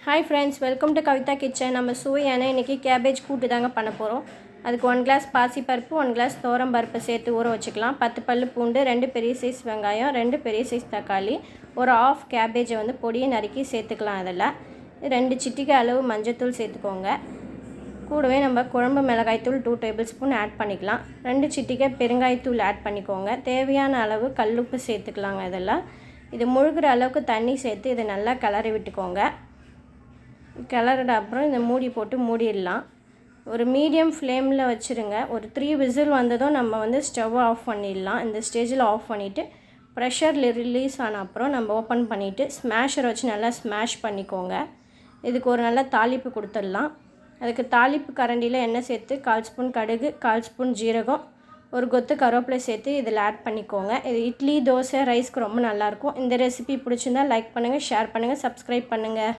Hi friends, welcome to Kavita Kitchen. நம்ம சுவையான இன்னைக்கு கேபேஜ் கூட்டு தாங்க பண்ண போறோம். அதுக்கு 1 கிளாஸ் பாசி பருப்பு, 1 கிளாஸ் தோரம் பருப்பு சேர்த்து ஊற வச்சுக்கலாம். 10 பல்லு பூண்டு, 2 பெரிய சைஸ் வெங்காயம், 2 பெரிய சைஸ் தக்காளி, ஒரு half கேபேஜை வந்து பொடியை நறுக்கி சேர்த்துக்கலாம். அதில் 2 சிட்டிகை அளவு மஞ்சள்தூள் சேர்த்துக்கோங்க. கூடவே நம்ம குழம்பு மிளகாய்த்தூள் 2 டேபிள்ஸ்பூன் ஆட் பண்ணிக்கலாம். 2 சிட்டிகை பெருங்காயத்தூள் ஆட் பண்ணிக்கோங்க. தேவையான அளவு கல்லுப்பு சேர்த்துக்கலாங்க. இதெல்லாம் இது முழுகிற அளவுக்கு தண்ணி சேர்த்து இதை நல்லா கிளறி விட்டுக்கோங்க. கிளறிட அப்புறம் இந்த மூடி போட்டு மூடிடலாம். ஒரு மீடியம் ஃப்ளேமில் வச்சுருங்க. ஒரு 3 விசில் வந்ததும் நம்ம வந்து ஸ்டவ் ஆஃப் பண்ணிடலாம். இந்த ஸ்டேஜில் ஆஃப் பண்ணிவிட்டு ப்ரெஷர் ரிலீஸ் ஆன அப்புறம் நம்ம ஓப்பன் பண்ணிவிட்டு ஸ்மாஷரை வச்சு நல்லா ஸ்மாஷ் பண்ணிக்கோங்க. இதுக்கு ஒரு நல்ல தாளிப்பு கொடுத்துடலாம். அதுக்கு தாளிப்பு கரண்டியில் எண்ணெய் சேர்த்து 1/4 ஸ்பூன் கடுகு, 1/4 ஸ்பூன் ஜீரகம், ஒரு கொத்து கருவேப்பிலை சேர்த்து இதில் ஆட் பண்ணிக்கோங்க. இது இட்லி, தோசை, ரைஸ்க்கு ரொம்ப நல்லாயிருக்கும். இந்த ரெசிபி பிடிச்சிருந்தால் லைக் பண்ணுங்கள், ஷேர் பண்ணுங்கள், சப்ஸ்கிரைப் பண்ணுங்கள்.